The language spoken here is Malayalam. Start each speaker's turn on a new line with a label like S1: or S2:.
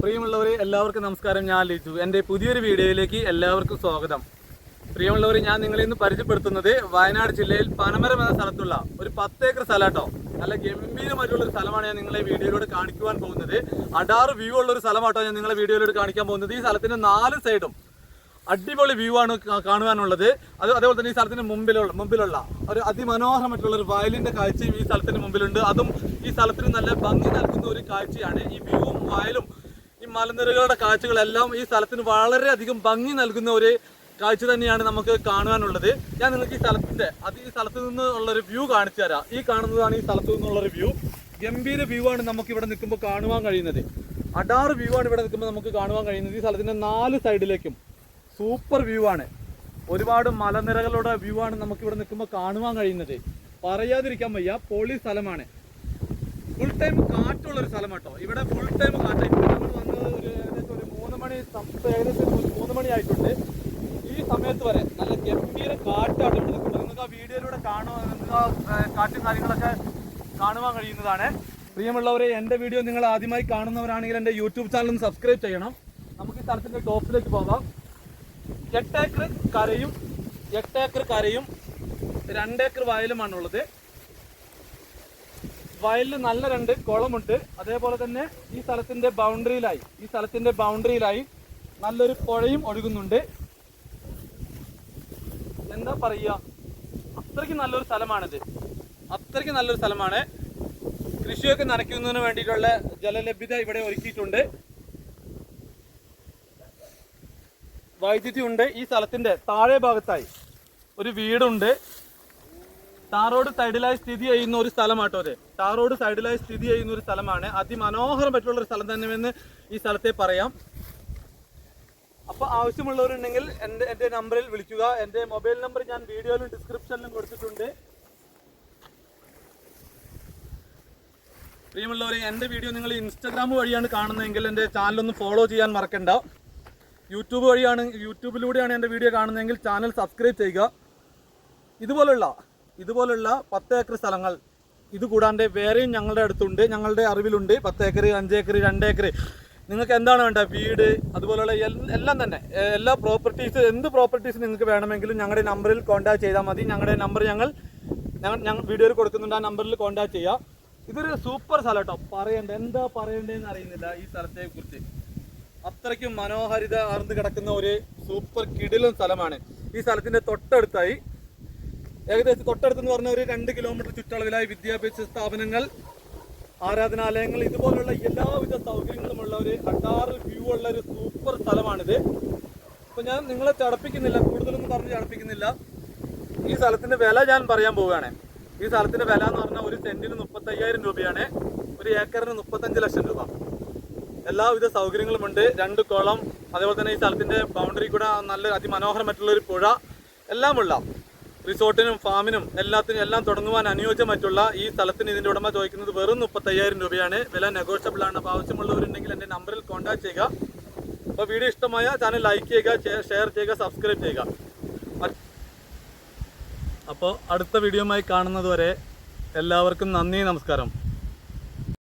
S1: പ്രിയമുള്ളവരെ എല്ലാവർക്കും നമസ്കാരം. ഞാൻ ലിജു. എൻ്റെ പുതിയൊരു വീഡിയോയിലേക്ക് എല്ലാവർക്കും സ്വാഗതം. പ്രിയമുള്ളവരെ, ഞാൻ നിങ്ങളെ ഇന്ന് പരിചയപ്പെടുത്തുന്നത് വയനാട് ജില്ലയിൽ പനമരം എന്ന സ്ഥലത്തുള്ള ഒരു 10 ഏക്കർ സ്ഥലമാട്ടോ. നല്ല ഗംഭീരമായിട്ടുള്ളൊരു സ്ഥലമാണ് ഞാൻ നിങ്ങളെ വീഡിയോയിലൂടെ കാണിക്കുവാൻ പോകുന്നത്. അടാറ് വ്യൂ ഉള്ള ഒരു സ്ഥലമാട്ടോ ഞാൻ നിങ്ങളെ വീഡിയോയിലൂടെ കാണിക്കാൻ പോകുന്നത്. ഈ സ്ഥലത്തിന്റെ 4 സൈഡും അടിപൊളി വ്യൂ ആണ് കാണുവാനുള്ളത്. അതേപോലെ തന്നെ ഈ സ്ഥലത്തിന് മുമ്പിലുള്ള ഒരു അതിമനോഹരമായിട്ടുള്ള ഒരു വയലിന്റെ കാഴ്ചയും ഈ സ്ഥലത്തിന് മുമ്പിലുണ്ട്. അതും ഈ സ്ഥലത്തിന് നല്ല ഭംഗി നൽകുന്ന ഒരു കാഴ്ചയാണ്. ഈ വ്യൂവും വയലും ഈ മലനിരകളുടെ കാഴ്ചകളെല്ലാം ഈ സ്ഥലത്തിന് വളരെയധികം ഭംഗി നൽകുന്ന ഒരു കാഴ്ച തന്നെയാണ് നമുക്ക് കാണുവാനുള്ളത്. ഞാൻ നിങ്ങൾക്ക് ഈ സ്ഥലത്ത് നിന്നുള്ളൊരു വ്യൂ കാണിച്ചു തരാം. ഈ കാണുന്നതാണ് ഈ സ്ഥലത്ത് നിന്നുള്ളൊരു വ്യൂ. ഗംഭീര വ്യൂ ആണ് നമുക്ക് ഇവിടെ നിൽക്കുമ്പോൾ കാണുവാൻ കഴിയുന്നത്. അടാറ് വ്യൂ ആണ് ഇവിടെ നിൽക്കുമ്പോൾ നമുക്ക് കാണുവാൻ കഴിയുന്നത്. ഈ സ്ഥലത്തിന്റെ 4 സൈഡിലേക്കും സൂപ്പർ വ്യൂ ആണ്. ഒരുപാട് മലനിരകളുടെ വ്യൂ ആണ് നമുക്ക് ഇവിടെ നിൽക്കുമ്പോൾ കാണുവാൻ കഴിയുന്നത്. പറയാതിരിക്കാൻ വയ്യ, പൊളി സ്ഥലമാണ്. ഫുൾ ടൈം കാറ്റുള്ളൊരു സ്ഥലം കേട്ടോ. ഇവിടെ ഫുൾ ടൈം കാറ്റ്. ഇപ്പോൾ നമ്മൾ വന്നത് ഏകദേശം ഒരു 3 മണി ആയിട്ടുണ്ട്. ഈ സമയത്ത് വരെ നല്ല ഗംഭീര കാറ്റാണ് ഇവിടെ നിൽക്കുന്നത്. നിങ്ങൾക്ക് ആ വീഡിയോയിലൂടെ കാറ്റും കാര്യങ്ങളൊക്കെ കാണുവാൻ കഴിയുന്നതാണ്. പ്രിയമുള്ളവരെ, എൻ്റെ വീഡിയോ നിങ്ങൾ ആദ്യമായി കാണുന്നവരാണെങ്കിൽ എൻ്റെ യൂട്യൂബ് ചാനൽ ഒന്ന് സബ്സ്ക്രൈബ് ചെയ്യണം. നമുക്ക് ഈ സ്ഥലത്തിൻ്റെ ടോപ്പിലേക്ക് പോകാം. 8 ഏക്കർ കരയും 2 ഏക്കർ വയലുമാണുള്ളത്. വയലിൽ നല്ല 2 കുളമുണ്ട്. അതേപോലെ തന്നെ ഈ സ്ഥലത്തിന്റെ ബൗണ്ടറിയിലായി നല്ലൊരു പുഴയും ഒഴുകുന്നുണ്ട്. എന്താ പറയുക, അത്രയ്ക്ക് നല്ലൊരു സ്ഥലമാണ്. കൃഷിയൊക്കെ നനയ്ക്കുന്നതിന് വേണ്ടിയിട്ടുള്ള ജലലഭ്യത ഇവിടെ ഒരുക്കിയിട്ടുണ്ട്. വൈദ്യുതി ഉണ്ട്. ഈ സ്ഥലത്തിന്റെ താഴെ ഭാഗത്തായി ഒരു വീടുണ്ട്. ടാറോഡ് സൈഡിലായി സ്ഥിതി ചെയ്യുന്ന ഒരു സ്ഥലമാട്ടോ അത്. അതിമനോഹരമായിട്ടുള്ള ഒരു സ്ഥലം തന്നെയെന്ന് ഈ സ്ഥലത്തെ പറയാം. അപ്പോൾ ആവശ്യമുള്ളവരുണ്ടെങ്കിൽ എൻ്റെ നമ്പറിൽ വിളിക്കുക. എൻ്റെ മൊബൈൽ നമ്പർ ഞാൻ വീഡിയോയിലും ഡിസ്ക്രിപ്ഷനിലും കൊടുത്തിട്ടുണ്ട്. പ്രിയമുള്ളവരെ, എൻ്റെ വീഡിയോ നിങ്ങൾ ഇൻസ്റ്റാഗ്രാം വഴിയാണ് കാണുന്നതെങ്കിൽ എൻ്റെ ചാനലൊന്ന് ഫോളോ ചെയ്യാൻ മറക്കണ്ട. യൂട്യൂബിലൂടെയാണ് എൻ്റെ വീഡിയോ കാണുന്നതെങ്കിൽ ചാനൽ സബ്സ്ക്രൈബ് ചെയ്യുക. ഇതുപോലുള്ള 10 ഏക്കർ സ്ഥലങ്ങൾ ഇതുകൂടാണ്ട് വേറെയും ഞങ്ങളുടെ അടുത്തുണ്ട്, ഞങ്ങളുടെ അറിവിലുണ്ട്. 10 ഏക്കർ, 5 ഏക്കർ, 2 ഏക്കർ, നിങ്ങൾക്ക് എന്താണ് വേണ്ട, വീട്, അതുപോലുള്ള എല്ലാം തന്നെ എല്ലാ എന്ത് പ്രോപ്പർട്ടീസ് നിങ്ങൾക്ക് വേണമെങ്കിലും ഞങ്ങളുടെ നമ്പറിൽ കോൺടാക്ട് ചെയ്താൽ മതി. ഞങ്ങളുടെ നമ്പർ ഞങ്ങൾ വീഡിയോയിൽ കൊടുക്കുന്നുണ്ട്. ആ നമ്പറിൽ കോൺടാക്ട് ചെയ്യുക. ഇതൊരു സൂപ്പർ സ്ഥലം കേട്ടോ. എന്താ പറയേണ്ടതെന്ന് അറിയുന്നില്ല ഈ സ്ഥലത്തെ കുറിച്ച്. അത്രയ്ക്കും മനോഹാരിത ആർന്ന് കിടക്കുന്ന ഒരു സൂപ്പർ കിടിലൻ സ്ഥലമാണ്. ഈ സ്ഥലത്തിന്റെ തൊട്ടടുത്തെന്ന് പറഞ്ഞ ഒരു 2 കിലോമീറ്റർ ചുറ്റളവിലായി വിദ്യാഭ്യാസ സ്ഥാപനങ്ങൾ, ആരാധനാലയങ്ങൾ, ഇതുപോലുള്ള എല്ലാവിധ സൗകര്യങ്ങളുമുള്ള ഒരു അടാറ് വ്യൂ ഉള്ള ഒരു സൂപ്പർ സ്ഥലമാണിത്. അപ്പോൾ ഞാൻ നിങ്ങളെ കൂടുതലൊന്നും പറഞ്ഞ് ചടപ്പിക്കുന്നില്ല. ഈ സ്ഥലത്തിന്റെ വില ഞാൻ പറയാൻ പോവുകയാണ്. ഈ സ്ഥലത്തിന്റെ വില എന്ന് പറഞ്ഞാൽ ഒരു സെന്റിന് 35,000 രൂപയാണ്. ഒരു ഏക്കറിന് 35 ലക്ഷം രൂപ. എല്ലാവിധ സൗകര്യങ്ങളുമുണ്ട്. 2 കുളം, അതേപോലെ തന്നെ ഈ സ്ഥലത്തിന്റെ ബൗണ്ടറി കൂടെ നല്ല അതിമനോഹരമായിട്ടുള്ള ഒരു പുഴ, എല്ലാമുള്ള റിസോർട്ടിനും ഫാമിനും എല്ലാം തുടങ്ങുവാൻ അനുയോജ്യമായിട്ടുള്ള ഈ സ്ഥലത്തിന് ഇതിന്റെ ഉടമ ചോദിക്കുന്നത് വെറും 35,000 രൂപയാണ്. വില നെഗോഷ്യബിൾ ആണ്. അപ്പോൾ ആവശ്യമുള്ളവരുണ്ടെങ്കിൽ എൻ്റെ നമ്പറിൽ കോൺടാക്ട് ചെയ്യുക. അപ്പോൾ വീഡിയോ ഇഷ്ടമായ ചാനൽ ലൈക്ക് ചെയ്യുക, ഷെയർ ചെയ്യുക, സബ്സ്ക്രൈബ് ചെയ്യുക. അപ്പോൾ അടുത്ത വീഡിയോയുമായി കാണുന്നത് വരെ എല്ലാവർക്കും നന്ദി, നമസ്കാരം.